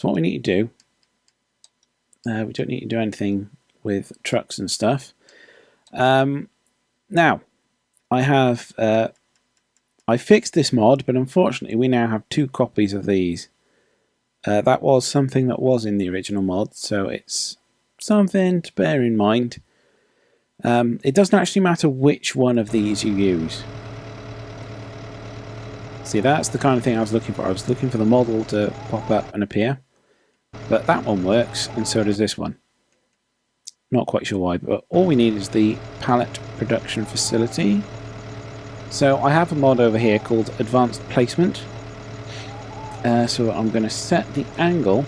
So what we need to do, we don't need to do anything with trucks and stuff. Now, I fixed this mod, but unfortunately we now have 2 copies of these. That was something that was in the original mod, so it's something to bear in mind. It doesn't actually matter which one of these you use. See, that's the kind of thing I was looking for. I was looking for the model to pop up and appear. But that one works, and so does this one. Not quite sure why, but all we need is the pallet production facility. So I have a mod over here called Advanced Placement. So I'm going to set the angle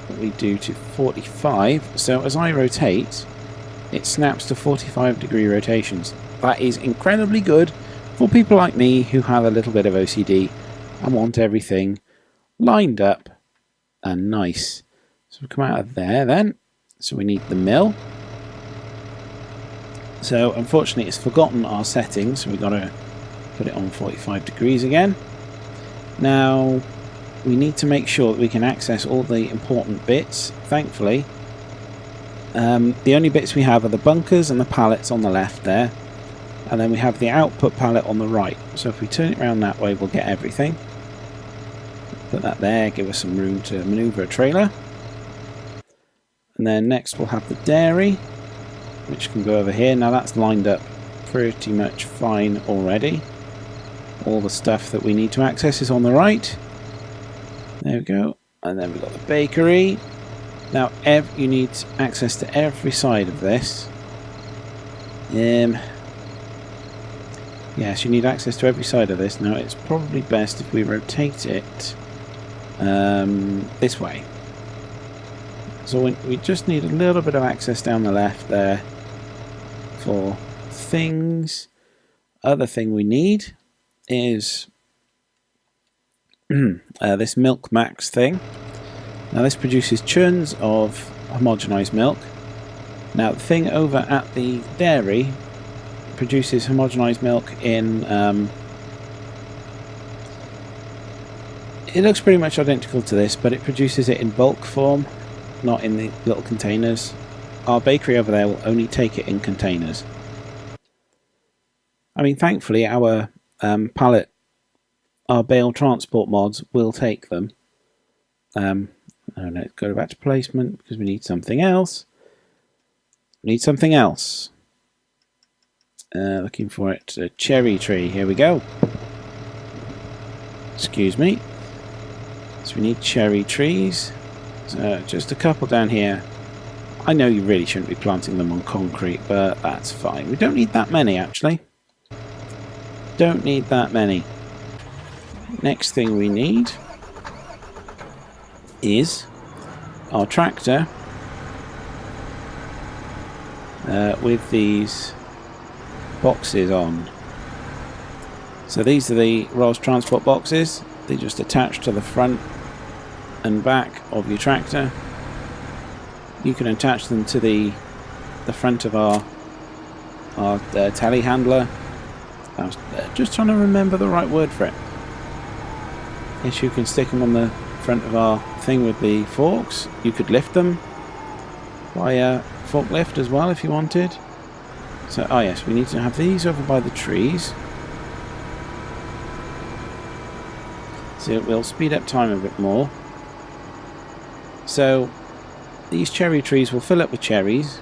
that we do to 45. So as I rotate, it snaps to 45-degree rotations. That is incredibly good for people like me who have a little bit of OCD and want everything lined up and nice. So we come out of there then. So we need the mill. So unfortunately it's forgotten our settings, so we've got to put it on 45 degrees again. Now we need to make sure that we can access all the important bits. Thankfully, the only bits we have are the bunkers and the pallets on the left there, and then we have the output pallet on the right. So if we turn it around that way, we'll get everything. Put that there, give us some room to maneuver a trailer. And then next we'll have the dairy, which can go over here. Now that's lined up pretty much fine already. All the stuff that we need to access is on the right. There we go. And then we've got the bakery. Now you need access to every side of this. Yes, you need access to every side of this. Now it's probably best if we rotate it this way. So we just need a little bit of access down the left there for things. Other thing we need is this milk max thing. Now this produces churns of homogenized milk. Now the thing over at the dairy produces homogenized milk in it looks pretty much identical to this, but it produces it in bulk form, not in the little containers. Our bakery over there will only take it in containers. I mean, thankfully our our bale transport mods will take them. Let's go back to placement because we need something else. Looking for it. A cherry tree. Here we go. Excuse me. So we need cherry trees. So just a couple down here. I know you really shouldn't be planting them on concrete, but that's fine. We don't need that many, actually. Don't need that many. Next thing we need is our tractor with these boxes on. So these are the Rolls transport boxes. They just attach to the front and back of your tractor. You can attach them to the front of our telehandler. I was just trying to remember the right word for it. Yes, you can stick them on the front of our thing with the forks. You could lift them by a forklift as well if you wanted. So, oh yes, we need to have these over by the trees. So it will speed up time a bit more. So these cherry trees will fill up with cherries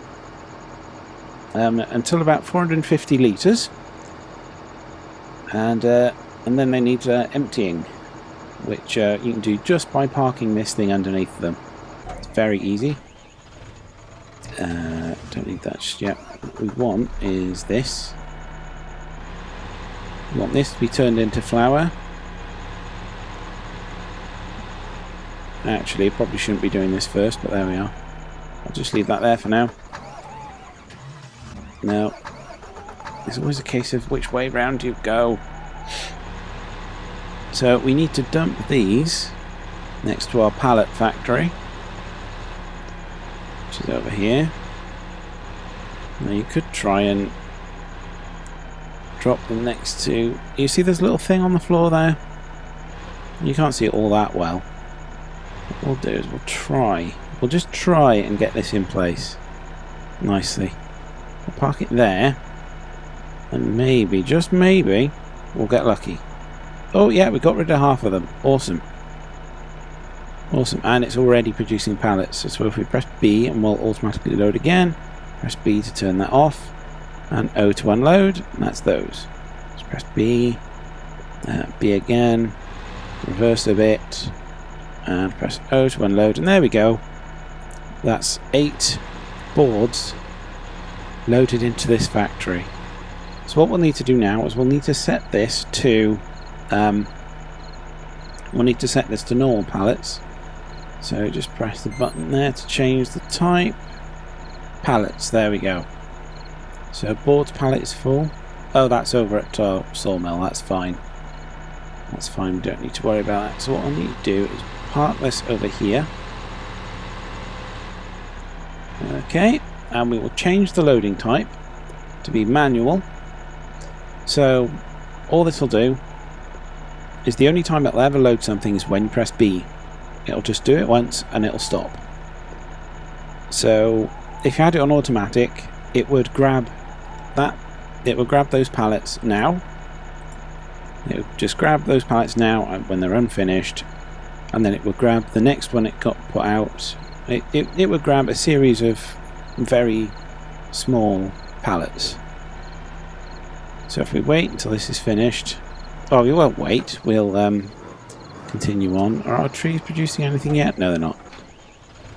until about 450 litres, and then they need emptying, which you can do just by parking this thing underneath them. It's very easy. Don't need that just yet. What we want is this. We want this to be turned into flour. Actually, probably shouldn't be doing this first, but there we are. I'll just leave that there for now. Now, it's always a case of which way round you go. So we need to dump these next to our pallet factory, which is over here. Now you could try and drop them next to... You see this little thing on the floor there? You can't see it all that well. What we'll do is we'll just try and get this in place nicely. We'll park it there, and maybe, just maybe, we'll get lucky. Oh yeah, we got rid of half of them. Awesome. Awesome, and it's already producing pallets. So if we press B, and we'll automatically load again. Press B to turn that off, and O to unload, and that's those. Let's press B, B again, reverse a bit, and press O to unload, and there we go. That's 8 boards loaded into this factory. So what we'll need to do now is we'll need to set this to normal pallets. So just press the button there to change the type. Pallets, there we go. So boards pallet is full. Oh, that's over at sawmill, that's fine. That's fine, we don't need to worry about that. So what I'll need to do is park this over here. Okay, and we will change the loading type to be manual. So all this will do is the only time it'll ever load something is when you press B. It'll just do it once and it'll stop. So if you had it on automatic, it would grab that. It would grab those pallets now. It would just grab those pallets now when they're unfinished, and then it would grab the next one it got put out. It would grab a series of very small pallets. So if we wait until this is finished, oh, we won't wait. We'll continue on. Are our trees producing anything yet? No, they're not.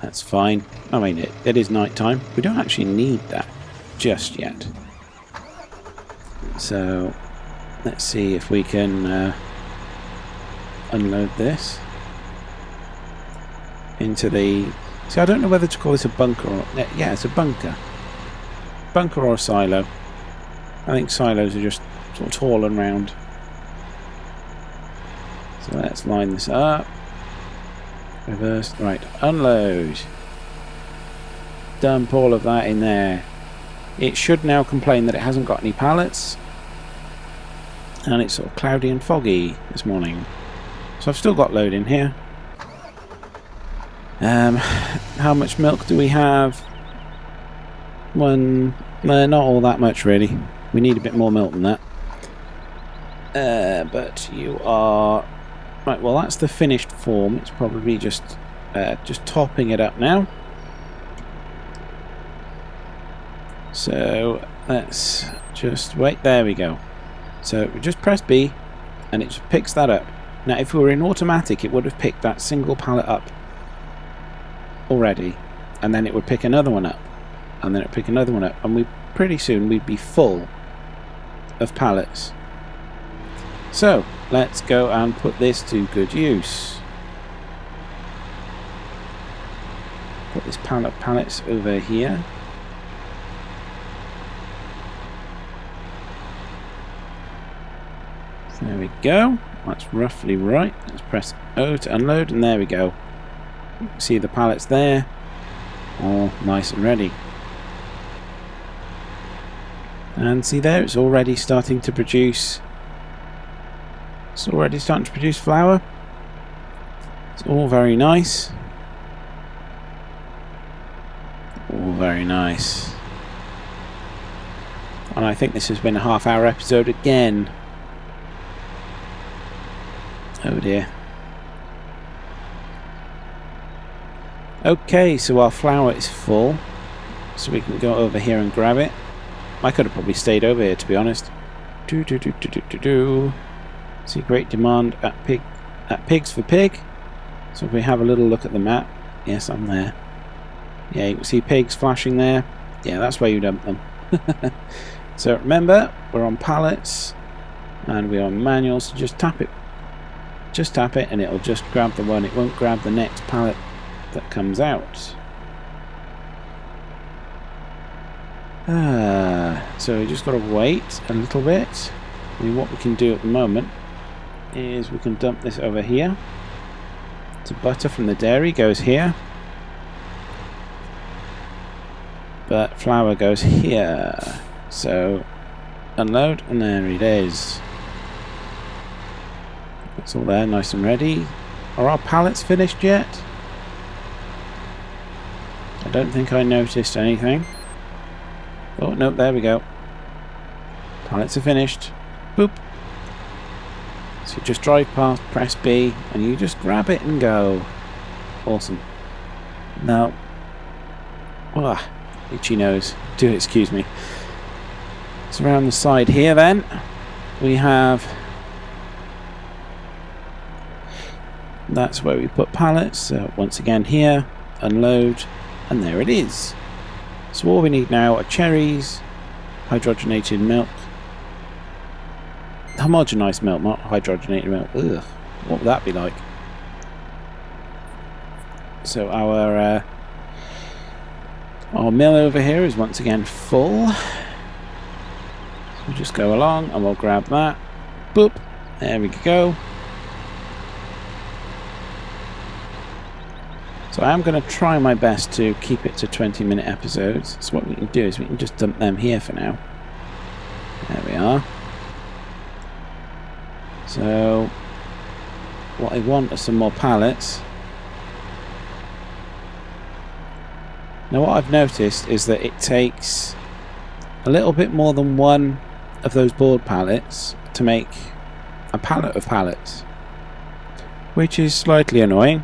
That's fine. I mean, it is night time. We don't actually need that just yet. So let's see if we can unload this into the... See, I don't know whether to call this a bunker or... Yeah, it's a bunker. Bunker or a silo. I think silos are just sort of tall and round. So let's line this up. Reverse. Right, unload. Dump all of that in there. It should now complain that it hasn't got any pallets. And it's sort of cloudy and foggy this morning. So I've still got load in here. How much milk do we have? Not all that much really. We need a bit more milk than that. But you are... Right, well that's the finished form. It's probably just topping it up now. So let's just wait. There we go. So we just press B and it just picks that up. Now if we were in automatic, it would have picked that single pallet up already, and then it would pick another one up, and then it would pick another one up, and pretty soon we'd be full of pallets. So let's go and put this to good use. Put this pallet of pallets over here. So there we go. That's roughly right. Let's press O to unload, and there we go. See the pallets there, all nice and ready. And see there, it's already starting to produce. It's already starting to produce flour. It's all very nice. All very nice. And I think this has been a half-hour episode again. Oh dear. Okay, so our flour is full, so we can go over here and grab it. I could have probably stayed over here, to be honest. See great demand at pigs for pig. So if we have a little look at the map, yes, I'm there. Yeah, you can see pigs flashing there. Yeah, that's where you dump them. So remember, we're on pallets and we're on manual, so just tap it. Just tap it and it'll just grab the one. It won't grab the next pallet that comes out. So we just got to wait a little bit. I mean, what we can do at the moment is we can dump this over here. So butter from the dairy goes here, but flour goes here. So unload, and there it is. It's all there, nice and ready. Are our pallets finished yet? I don't think I noticed anything. Oh, nope, there we go. Pallets are finished. Boop. So you just drive past, press B, and you just grab it and go. Awesome. Now, itchy nose. Do excuse me. So around the side here then, we have... That's where we put pallets. So once again here, unload, and there it is. So all we need now are cherries, hydrogenated milk, homogenised milk, not hydrogenated milk. Ugh, what would that be like? So our mill over here is once again full. So we'll just go along and we'll grab that. Boop. There we go. So I am going to try my best to keep it to 20-minute episodes. So what we can do is we can just dump them here for now. There we are. So what I want are some more pallets. Now what I've noticed is that it takes a little bit more than one of those board pallets to make a pallet of pallets, which is slightly annoying.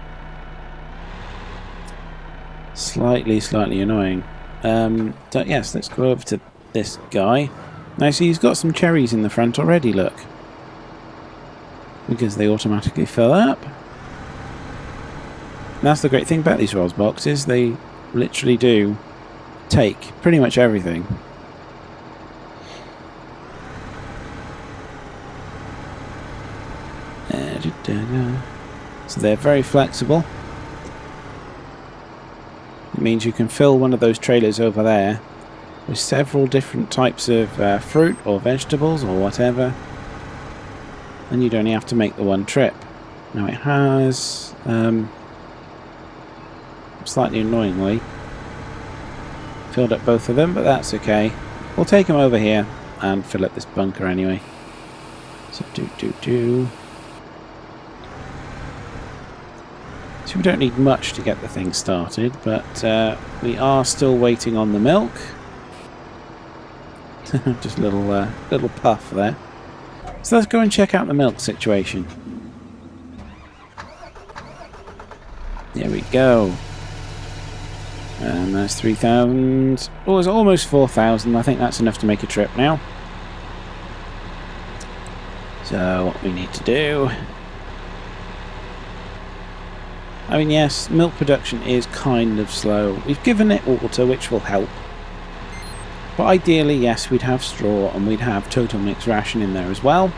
Slightly annoying. So yes, let's go over to this guy. Now see, he's got some cherries in the front already, look. Because they automatically fill up. And that's the great thing about these rolls boxes, they literally do take pretty much everything. So they're very flexible. It means you can fill one of those trailers over there with several different types of fruit or vegetables or whatever, and you'd only have to make the one trip. Now it has slightly annoyingly filled up both of them, but that's okay. We'll take them over here and fill up this bunker anyway. So So we don't need much to get the thing started, but we are still waiting on the milk. Just a little puff there. So let's go and check out the milk situation. There we go. And that's 3,000. Oh, it's almost 4,000. I think that's enough to make a trip now. So what we need to do... I mean, yes, milk production is kind of slow. We've given it water, which will help. But ideally, yes, we'd have straw and we'd have total mix ration in there as well.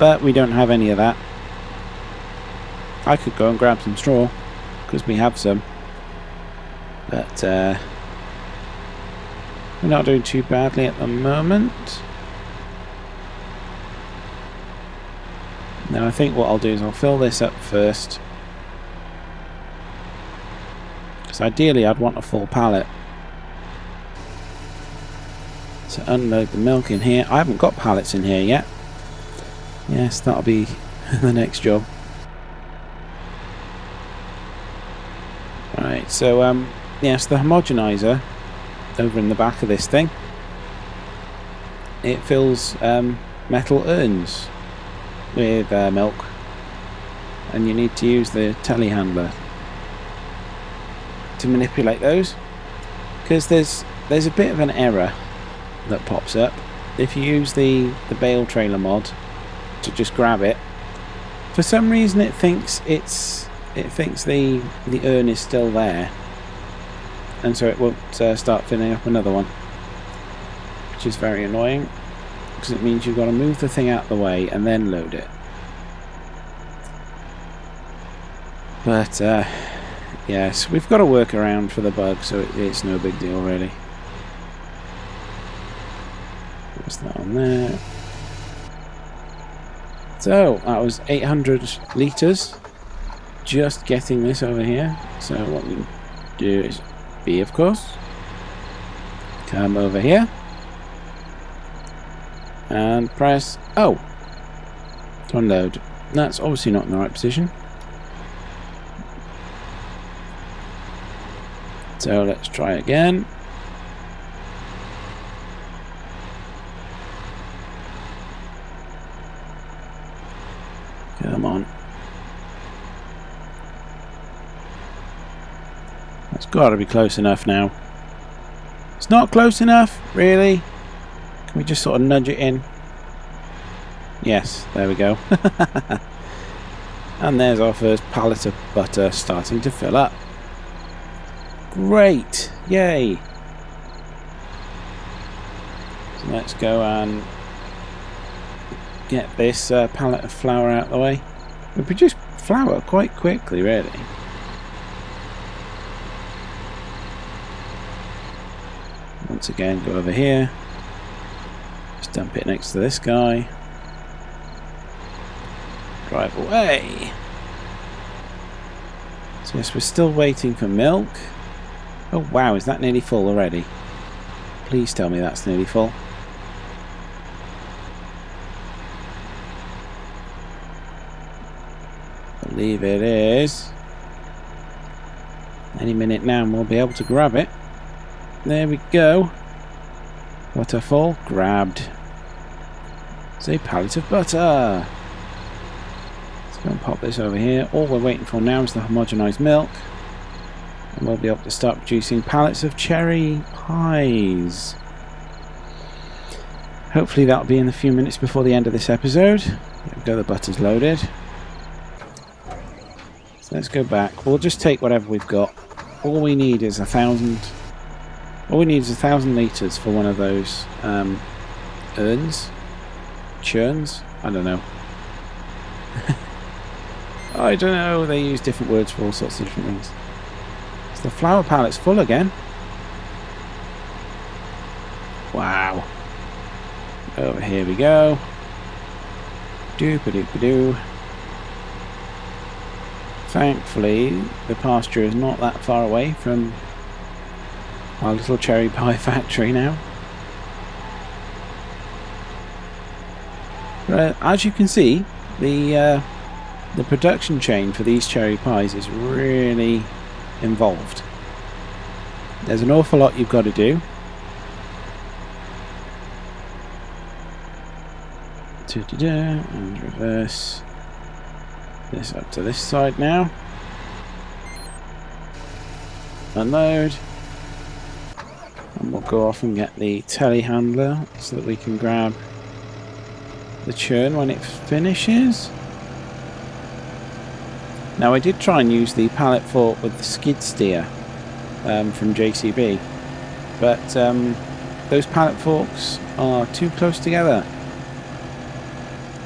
But we don't have any of that. I could go and grab some straw, because we have some. But we're not doing too badly at the moment. Now I think what I'll do is I'll fill this up first. Because ideally I'd want a full pallet. So unload the milk in here. I haven't got pallets in here yet. Yes, that'll be the next job. Right, so yes, the homogenizer over in the back of this thing, it fills metal urns with milk, and you need to use the telehandler to manipulate those, because there's a bit of an error that pops up if you use the bale trailer mod to just grab it. For some reason it thinks the urn is still there, and so it won't start filling up another one, which is very annoying, because it means you've got to move the thing out of the way and then load it. But yes, we've got to work around for the bug, so it's no big deal really. What's that on there? So that was 800 litres just getting this over here. So what we do is B, of course, come over here and press O to unload. That's obviously not in the right position. So let's try again. Come on. That's got to be close enough now. It's not close enough, really? Can we just sort of nudge it in? Yes, there we go. And there's our first pallet of butter starting to fill up. Great! Yay! So let's go and get this pallet of flour out of the way. We produce flour quite quickly, really. Once again, go over here. Just dump it next to this guy. Drive away. So yes, we're still waiting for milk. Oh wow, is that nearly full already? Please tell me that's nearly full. I believe it is. Any minute now and we'll be able to grab it. There we go. Butter full, grabbed. It's a pallet of butter. Let's go and pop this over here. All we're waiting for now is the homogenised milk. And we'll be able to start producing pallets of cherry pies. Hopefully that'll be in a few minutes before the end of this episode. There we go, the butter's loaded. So let's go back. We'll just take whatever we've got. All we need is 1,000. All we need is 1,000 litres for one of those urns. Churns? I don't know. I don't know. They use different words for all sorts of different things. So the flour pallet's full again. Wow. Over here we go. Doop-a-doop-a-doo. Thankfully, the pasture is not that far away from our little cherry pie factory now. But as you can see, the production chain for these cherry pies is really involved. There's an awful lot you've got to do. And reverse this up to this side now. Unload. And we'll go off and get the telehandler so that we can grab the churn when it finishes. Now I did try and use the pallet fork with the skid steer from JCB, but those pallet forks are too close together.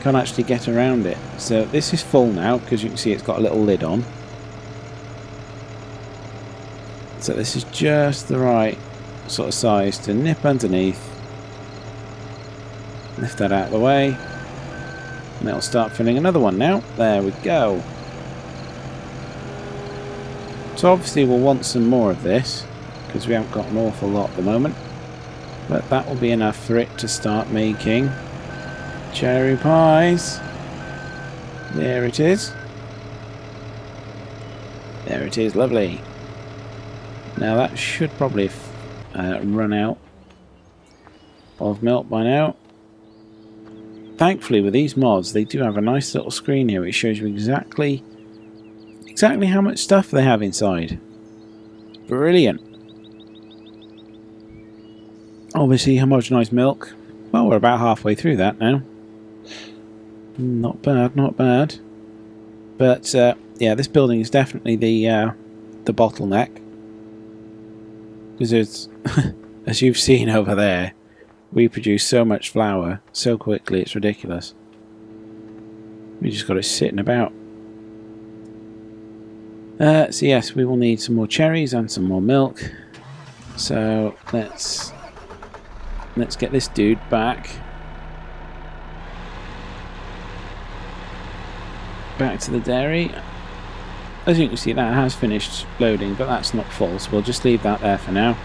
Can't actually get around it. So this is full now because you can see it's got a little lid on. So this is just the right sort of size to nip underneath. Lift that out of the way. And it'll start filling another one now. There we go. So obviously we'll want some more of this because we haven't got an awful lot at the moment. But that will be enough for it to start making cherry pies. There it is. There it is, lovely. Now that should probably run out of milk by now. Thankfully with these mods they do have a nice little screen here which shows you exactly how much stuff they have inside. Brilliant. Obviously homogenised milk. Well, we're about halfway through that now. Not bad, not bad. But yeah, this building is definitely the bottleneck. Because it's, as you've seen over there, we produce so much flour so quickly, it's ridiculous. We just got it sitting about. So yes, we will need some more cherries and some more milk. So let's get this dude back to the dairy. As you can see, that has finished loading, but that's not full, so we'll just leave that there for now.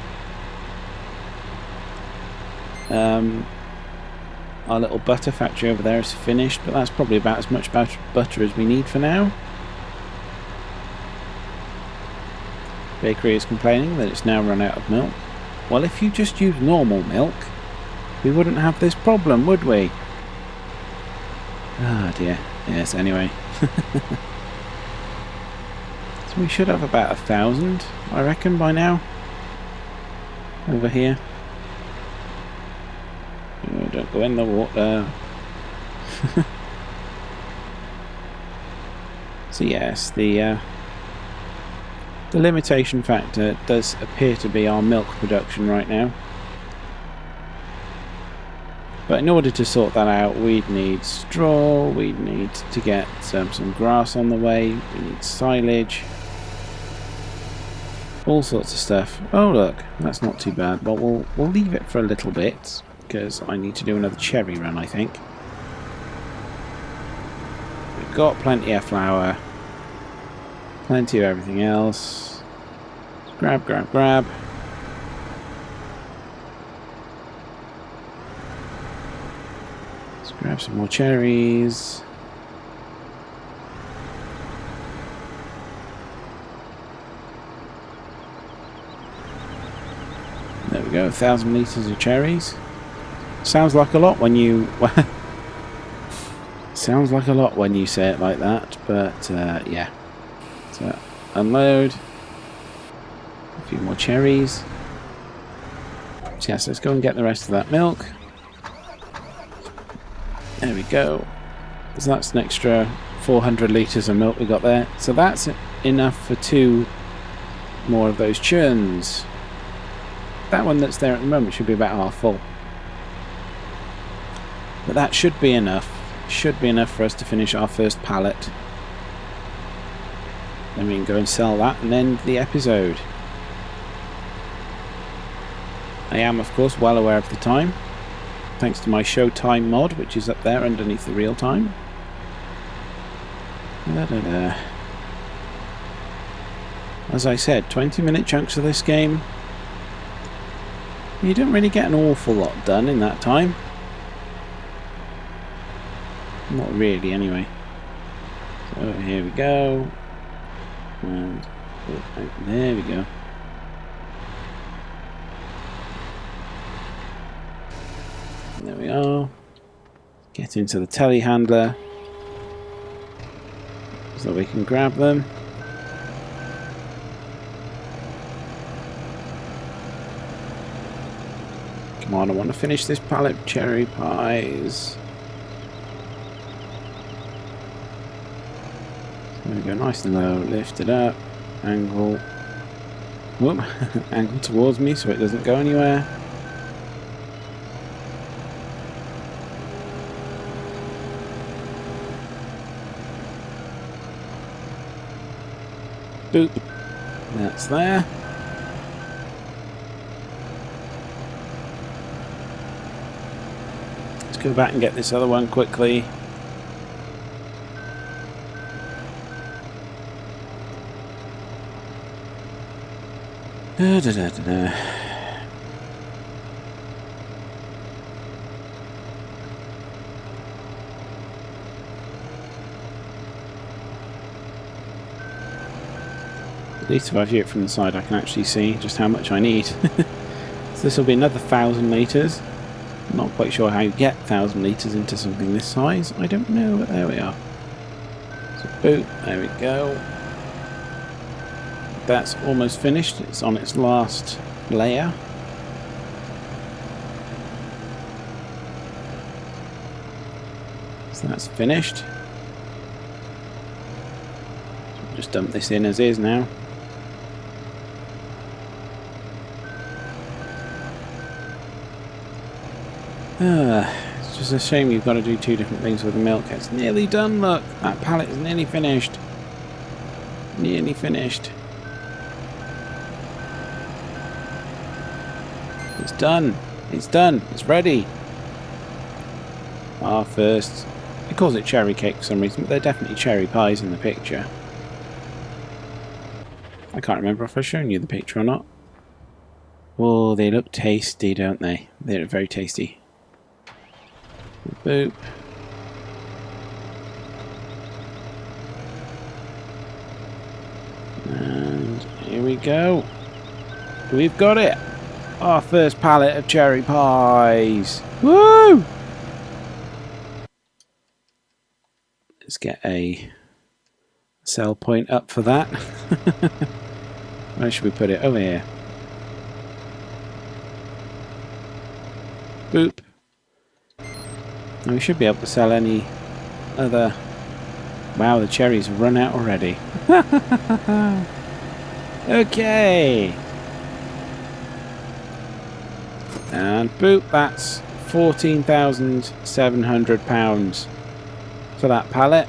Our little butter factory over there is finished, but that's probably about as much butter as we need for now. Bakery is complaining that it's now run out of milk. Well, if you just use normal milk, we wouldn't have this problem, would we? Ah, dear. Yes, anyway. So we should have about 1,000, I reckon, by now. Over here. Oh, don't go in the water. So yes, the limitation factor does appear to be our milk production right now. But in order to sort that out, we'd need straw, we'd need to get some grass on the way, we need silage, all sorts of stuff. Oh look, that's not too bad. Well, we'll leave it for a little bit, because I need to do another cherry run, I think. We've got plenty of flour, plenty of everything else. Grab, grab, grab. Let's grab some more cherries. There we go, 1,000 litres of cherries. Sounds like a lot when you... sounds like a lot when you say it like that, but yeah. So, unload. A few more cherries. So yes, let's go and get the rest of that milk. There we go. So that's an extra 400 litres of milk we got there. So that's enough for 2 more of those churns. That one that's there at the moment should be about half full. But that should be enough. Should be enough for us to finish our first pallet. Then we can go and sell that and end the episode. I am, of course, well aware of the time, thanks to my show time mod, which is up there underneath the real time. As I said, 20-minute chunks of this game. You don't really get an awful lot done in that time. Not really, anyway. So here we go. And oh, there we go. There we are. Get into the telehandler so we can grab them. Come on, I want to finish this pallet of cherry pies. There we go, nice and low, lift it up, angle, whoop, angle towards me so it doesn't go anywhere. Boop, that's there. Let's go back and get this other one quickly. Da, da, da, da, da. At least if I view it from the side I can actually see just how much I need. So this will be another 1,000 litres. Not quite sure how you get 1,000 litres into something this size. I don't know, but there we are. So boop, there we go. That's almost finished. It's on its last layer. So that's finished. Just dump this in as is now. It's just a shame you've got to do 2 different things with the milk. It's nearly done, look! That pallet is nearly finished. Nearly finished. It's done. It's done. It's ready. Our first... It calls it cherry cake for some reason, but they're definitely cherry pies in the picture. I can't remember if I've shown you the picture or not. Oh, they look tasty, don't they? They look very tasty. Boop. And here we we go. We've got it. Our first pallet of cherry pies. Woo! Let's get a sell point up for that. Where should we put it? Over here. Boop. And we should be able to sell any other... Wow, the cherries have run out already. Okay. And boop, that's £14,700 for that pallet.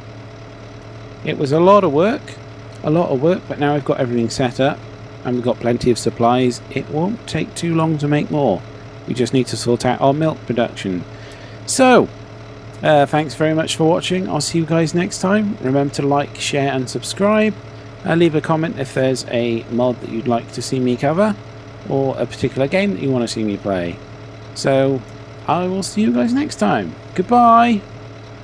It was a lot of work, but now we've got everything set up and we've got plenty of supplies. It won't take too long to make more. We just need to sort out our milk production. So, thanks very much for watching. I'll see you guys next time. Remember to like, share and subscribe. Leave a comment if there's a mod that you'd like to see me cover, or a particular game that you want to see me play. So, I will see you guys next time. Goodbye!